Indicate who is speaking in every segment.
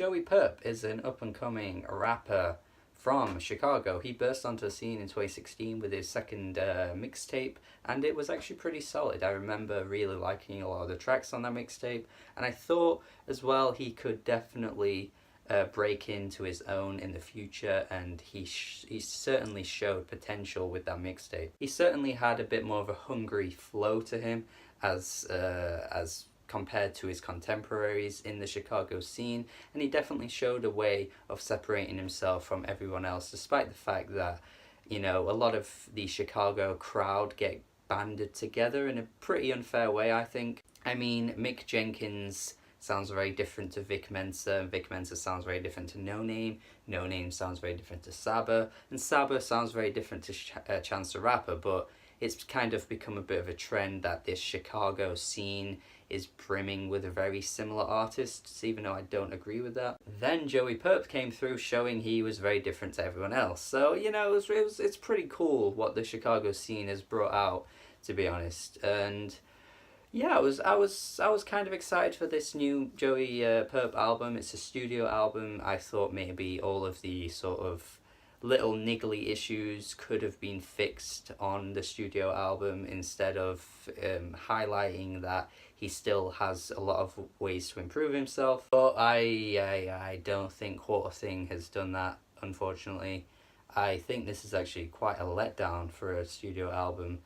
Speaker 1: Joey Purp is an up-and-coming rapper from Chicago. He burst onto the scene in 2016 with his second mixtape, and it was actually pretty solid. I remember really liking a lot of the tracks on that mixtape, and I thought as well he could definitely break into his own in the future, and he certainly showed potential with that mixtape. He certainly had a bit more of a hungry flow to him as compared to his contemporaries in the Chicago scene, and he definitely showed a way of separating himself from everyone else, despite the fact that, you know, a lot of the Chicago crowd get banded together in a pretty unfair way, I think. I mean, Mick Jenkins sounds very different to Vic Mensa, and Vic Mensa sounds very different to No Name, No Name sounds very different to Saba, and Saba sounds very different to Chance the Rapper, but it's kind of become a bit of a trend that this Chicago scene is brimming with very similar artists, even though I don't agree with that. Then Joey Purp came through showing he was very different to everyone else. So, you know, it's pretty cool what the Chicago scene has brought out, to be honest. And yeah, I was kind of excited for this new Joey Purp album. It's a studio album. I thought maybe all of the sort of little niggly issues could have been fixed on the studio album instead of highlighting that he still has a lot of ways to improve himself. But I don't think QUARTERTHING has done that, unfortunately. I think this is actually quite a letdown for a studio album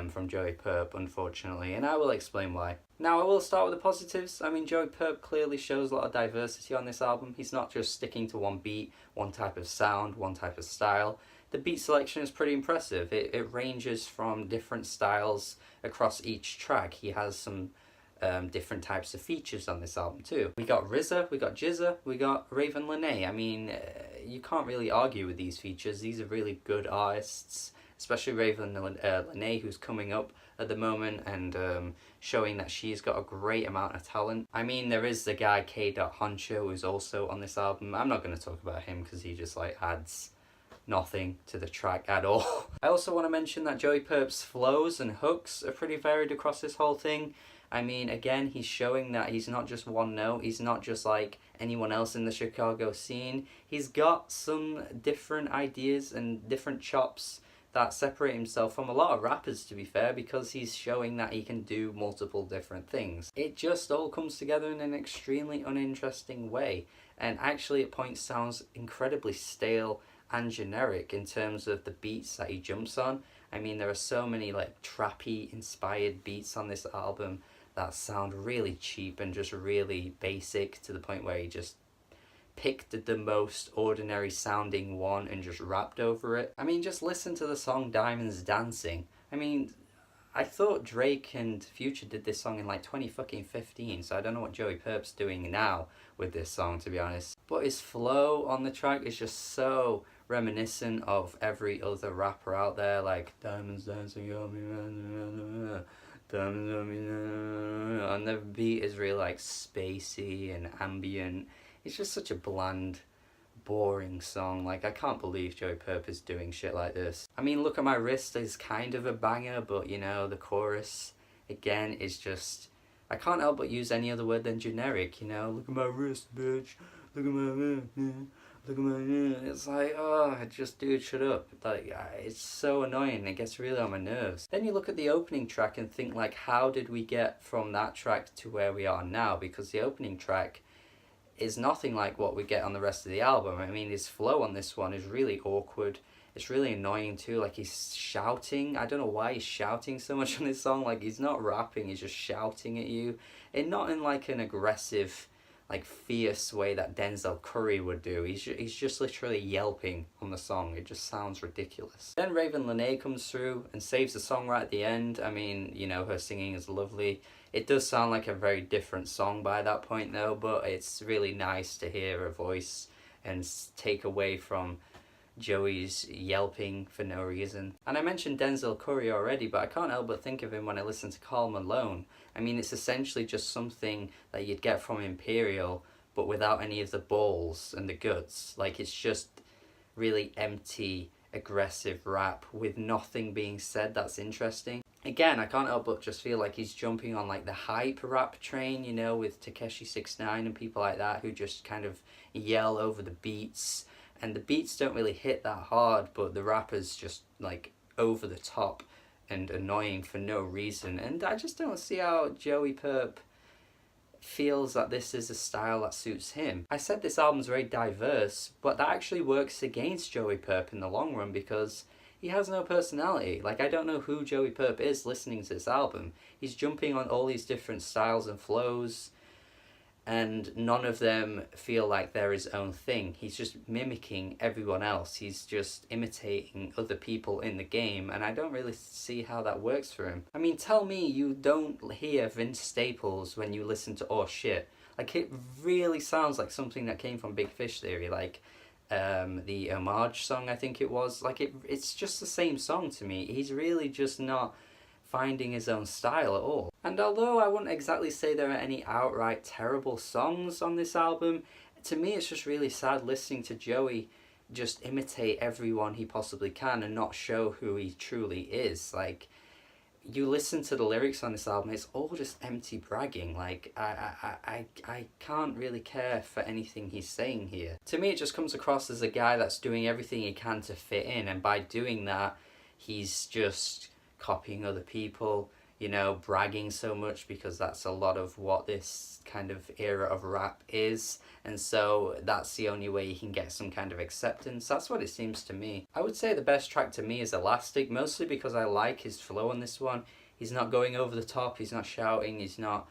Speaker 1: from Joey Purp, unfortunately, and I will explain why. Now, I will start with the positives. I mean, Joey Purp clearly shows a lot of diversity on this album. He's not just sticking to one beat, one type of sound, one type of style. The beat selection is pretty impressive. It ranges from different styles across each track. He has some different types of features on this album too. We got RZA, we got Jizza, we got Raven Lenae. I mean, you can't really argue with these features. These are really good artists, especially Raven Lenae, who's coming up at the moment and showing that she's got a great amount of talent. I mean, there is the guy K. Honcho who's also on this album. I'm not going to talk about him because he just like adds nothing to the track at all. I also want to mention that Joey Purp's flows and hooks are pretty varied across this whole thing. I mean, again, he's showing that he's not just one note. He's not just like anyone else in the Chicago scene. He's got some different ideas and different chops that separate himself from a lot of rappers, to be fair, because he's showing that he can do multiple different things. It just all comes together in an extremely uninteresting way, and actually at points sounds incredibly stale and generic in terms of the beats that he jumps on. I mean, there are so many like trappy inspired beats on this album that sound really cheap and just really basic, to the point where he just picked the most ordinary sounding one and just rapped over it. I mean, just listen to the song Diamonds Dancing. I mean, I thought Drake and Future did this song in like 2015, so I don't know what Joey Purp's doing now with this song, to be honest. But his flow on the track is just so reminiscent of every other rapper out there, like Diamonds Dancing on me, Diamonds on me, and the beat is really like spacey and ambient. It's just such a bland, boring song. Like, I can't believe Joey Purp is doing shit like this. I mean, Look at My Wrist is kind of a banger, but, you know, the chorus, again, is just... I can't help but use any other word than generic, you know? Look at my wrist, bitch. Look at my wrist, look at my... It's like, oh, just, dude, shut up. Like, it's so annoying. It gets really on my nerves. Then you look at the opening track and think, like, how did we get from that track to where we are now? Because the opening track is nothing like what we get on the rest of the album. I mean, his flow on this one is really awkward. It's really annoying too, like he's shouting. I don't know why he's shouting so much on this song. Like, he's not rapping, he's just shouting at you. And not in like an aggressive, like fierce way that Denzel Curry would do. He's just literally yelping on the song. It just sounds ridiculous. Then Raven Lenae comes through and saves the song right at the end. I mean, you know, her singing is lovely. It does sound like a very different song by that point though, but it's really nice to hear her voice and take away from Joey's yelping for no reason. And I mentioned Denzel Curry already, but I can't help but think of him when I listen to Karl Malone. I mean, it's essentially just something that you'd get from Imperial, but without any of the balls and the guts. Like, it's just really empty, aggressive rap with nothing being said that's interesting. again, I can't help but just feel like he's jumping on like the hype rap train, you know, with Tekashi 69 and people like that who just kind of yell over the beats, and the beats don't really hit that hard, but the rapper's just like over the top and annoying for no reason. And I just don't see how Joey Purp feels that this is a style that suits him. I said this album's very diverse, but that actually works against Joey Purp in the long run because he has no personality. Like, I don't know who Joey Purp is listening to this album. He's jumping on all these different styles and flows, and none of them feel like they're his own thing. He's just mimicking everyone else. He's just imitating other people in the game, and I don't really see how that works for him. I mean, tell me you don't hear Vince Staples when you listen to Oh Shit. Like, it really sounds like something that came from Big Fish Theory, like the Homage song, I think it was. Like, it's just the same song to me. He's really just not finding his own style at all. And although I wouldn't exactly say there are any outright terrible songs on this album, to me it's just really sad listening to Joey just imitate everyone he possibly can and not show who he truly is. Like, you listen to the lyrics on this album, it's all just empty bragging. Like, I can't really care for anything he's saying here. To me, it just comes across as a guy that's doing everything he can to fit in, and by doing that, he's just copying other people, you know, bragging so much, because that's a lot of what this kind of era of rap is, and so that's the only way he can get some kind of acceptance. That's what it seems to me. I would say the best track to me is Elastic, mostly because I like his flow on this one. He's not going over the top, he's not shouting, he's not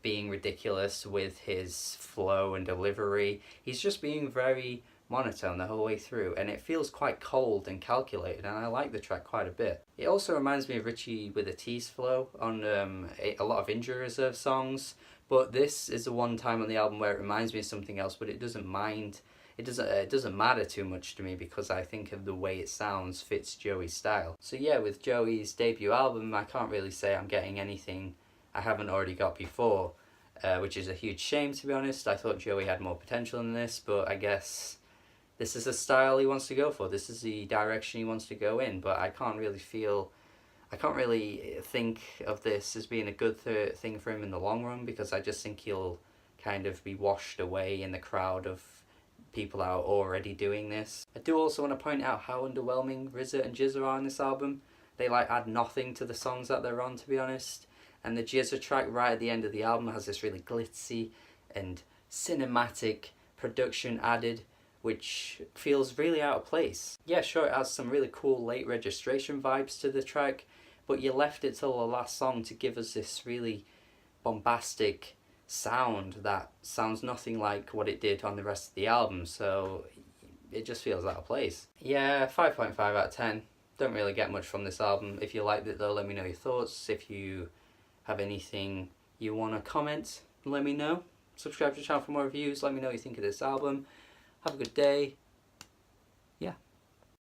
Speaker 1: being ridiculous with his flow and delivery. He's just being very monotone the whole way through, and it feels quite cold and calculated, and I like the track quite a bit. It also reminds me of Richie with a T's flow on a lot of Injury Reserve songs, but this is the one time on the album where it reminds me of something else, but it doesn't matter too much to me because I think of the way it sounds fits Joey's style. So yeah, with Joey's debut album, I can't really say I'm getting anything I haven't already got before, which is a huge shame, to be honest. I thought Joey had more potential in this, but I guess this is the style he wants to go for. This is the direction he wants to go in, but I can't really think of this as being a good thing for him in the long run, because I just think he'll kind of be washed away in the crowd of people that are already doing this. I do also want to point out how underwhelming RZA and Jizza are on this album. They like add nothing to the songs that they're on, to be honest. And the Jizza track right at the end of the album has this really glitzy and cinematic production added, which feels really out of place. Yeah, sure, it has some really cool late registration vibes to the track, but you left it till the last song to give us this really bombastic sound that sounds nothing like what it did on the rest of the album, so it just feels out of place. Yeah, 5.5 out of 10. Don't really get much from this album. If you liked it though, let me know your thoughts. If you have anything you want to comment, let me know. Subscribe to the channel for more reviews. Let me know what you think of this album. Have a good day.